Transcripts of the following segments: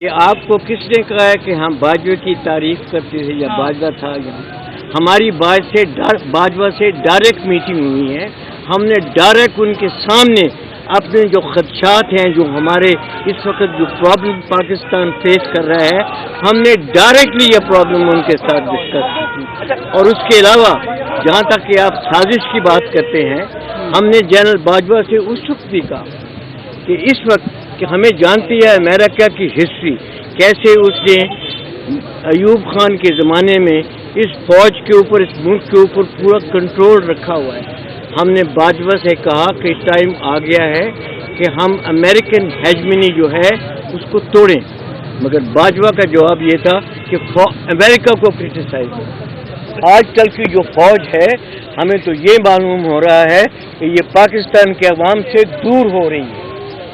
کہ آپ کو کس نے کہا ہے کہ ہم باجوہ کی تعریف کرتے تھے یا باجوہ تھا یہاں؟ ہماری باجوہ سے ڈائریکٹ میٹنگ ہوئی ہے. ہم نے ڈائریکٹ ان کے سامنے اپنے جو خدشات ہیں، جو ہمارے اس وقت جو پرابلم پاکستان فیس کر رہا ہے، ہم نے ڈائریکٹلی یہ پرابلم ان کے ساتھ ڈسکس کی. اور اس کے علاوہ جہاں تک کہ آپ سازش کی بات کرتے ہیں، ہم نے جنرل باجوہ سے اس وقت بھی کہا کہ اس وقت کہ ہمیں جانتی ہے امریکہ کی ہسٹری، کیسے اس نے ایوب خان کے زمانے میں اس فوج کے اوپر، اس ملک کے اوپر پورا کنٹرول رکھا ہوا ہے. ہم نے باجوہ سے کہا کہ ٹائم آ گیا ہے کہ ہم امریکن ہیجمنی جو ہے اس کو توڑیں، مگر باجوہ کا جواب یہ تھا کہ امریکہ کو کرٹیسائز کریں. آج کل کی جو فوج ہے، ہمیں تو یہ معلوم ہو رہا ہے کہ یہ پاکستان کے عوام سے دور ہو رہی ہے.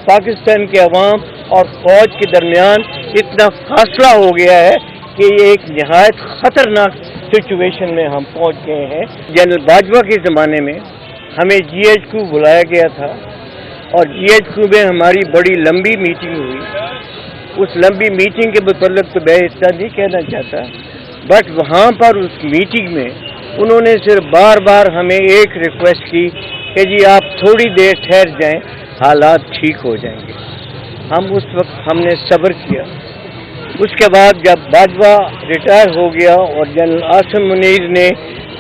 پاکستان کے عوام اور فوج کے درمیان اتنا فاصلہ ہو گیا ہے کہ یہ ایک نہایت خطرناک سچویشن میں ہم پہنچ گئے ہیں. جنرل باجوہ کے زمانے میں ہمیں جی ایچ کیو بلایا گیا تھا اور جی ایچ کیو میں ہماری بڑی لمبی میٹنگ ہوئی. اس لمبی میٹنگ کے متعلق تو میں اتنا نہیں کہنا چاہتا، بٹ وہاں پر اس میٹنگ میں انہوں نے صرف بار بار ہمیں ایک ریکویسٹ کی کہ جی آپ تھوڑی دیر ٹھہر جائیں، حالات ٹھیک ہو جائیں گے. ہم نے صبر کیا. اس کے بعد جب باجوہ ریٹائر ہو گیا اور جنرل عاصم منیر نے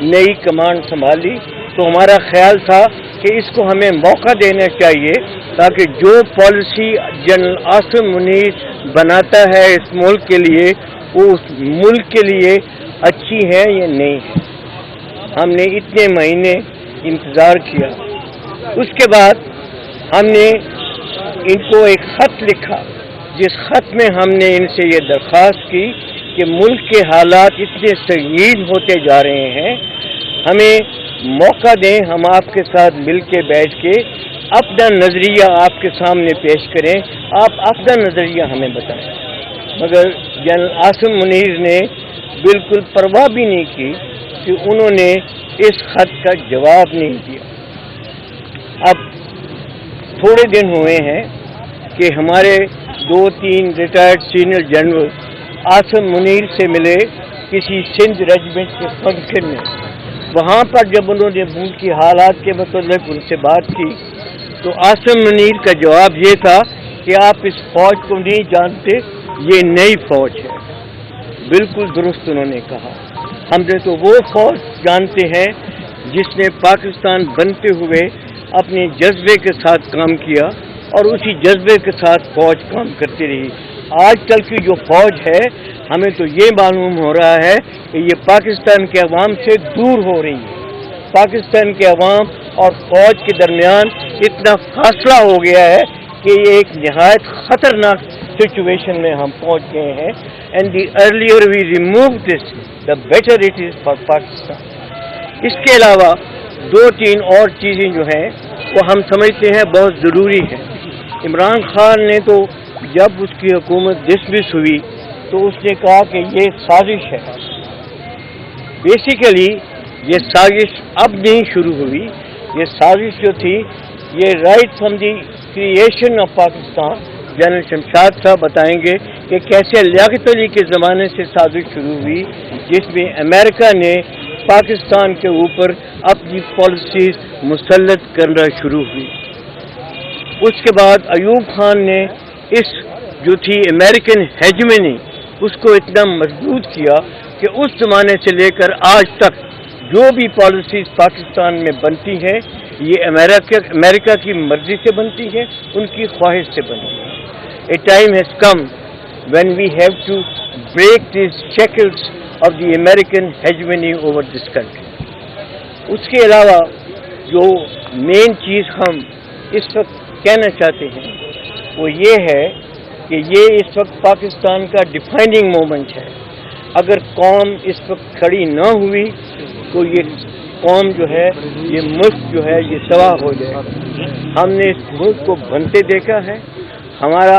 نئی کمانڈ سنبھالی، تو ہمارا خیال تھا کہ اس کو ہمیں موقع دینا چاہیے تاکہ جو پالیسی جنرل عاصم منیر بناتا ہے اس ملک کے لیے، وہ اس ملک کے لیے اچھی ہے یا نہیں ہے. ہم نے اتنے مہینے انتظار کیا. اس کے بعد ہم نے ان کو ایک خط لکھا، جس خط میں ہم نے ان سے یہ درخواست کی کہ ملک کے حالات اتنے سنگین ہوتے جا رہے ہیں، ہمیں موقع دیں، ہم آپ کے ساتھ مل کے بیٹھ کے اپنا نظریہ آپ کے سامنے پیش کریں، آپ اپنا نظریہ ہمیں بتائیں. مگر جنرل عاصم منیر نے بالکل پرواہ بھی نہیں کی کہ انہوں نے اس خط کا جواب نہیں دیا. اب تھوڑے دن ہوئے ہیں کہ ہمارے 2-3 retired senior general Asim Munir سے ملے کسی سندھ ریجمنٹ کے فنکشن میں. وہاں پر جب انہوں نے ملک کی حالات کے متعلق ان سے بات کی تو عاصم منیر کا جواب یہ تھا کہ آپ اس فوج کو نہیں جانتے، یہ نئی فوج ہے. بالکل درست انہوں نے کہا. ہم نے تو وہ فوج جانتے ہیں جس نے پاکستان بنتے ہوئے اپنے جذبے کے ساتھ کام کیا اور اسی جذبے کے ساتھ فوج کام کرتی رہی. آج کل کی جو فوج ہے، ہمیں تو یہ معلوم ہو رہا ہے کہ یہ پاکستان کے عوام سے دور ہو رہی ہے. پاکستان کے عوام اور فوج کے درمیان اتنا فاصلہ ہو گیا ہے کہ یہ ایک نہایت خطرناک سچویشن میں ہم پہنچ گئے ہیں. And the earlier we remove this, the better it is for Pakistan. اس کے علاوہ 2-3 اور چیزیں جو ہیں وہ ہم سمجھتے ہیں بہت ضروری ہیں. عمران خان نے تو جب اس کی حکومت ڈسمس ہوئی تو اس نے کہا کہ یہ سازش ہے. بیسیکلی یہ سازش اب نہیں شروع ہوئی. یہ سازش جو تھی، یہ right from the creation of Pakistan. General Shamshad صاحب بتائیں گے کہ کیسے لیاقت علی کے زمانے سے سازش شروع ہوئی، جس میں امریکہ نے پاکستان کے اوپر اپنی پالیسیز مسلط کرنا شروع ہوئی. اس کے بعد ایوب خان نے اس جو تھی امریکن ہیجمنی، اس کو اتنا مضبوط کیا کہ اس زمانے سے لے کر آج تک جو بھی پالیسیز پاکستان میں بنتی ہیں، یہ امریکہ کی مرضی سے بنتی ہیں، ان کی خواہش سے بنتی ہیں. A time has come when we have to break these shackles of the American hegemony over this country. اس کے علاوہ جو مین چیز ہم اس وقت کہنا چاہتے ہیں وہ یہ ہے کہ یہ اس وقت پاکستان کا ڈیفائننگ مومنٹ ہے. اگر قوم اس وقت کھڑی نہ ہوئی تو یہ قوم جو ہے، یہ ملک جو ہے، یہ تباہ ہو جائے گا. ہم نے اس ملک کو بنتے دیکھا ہے. ہمارا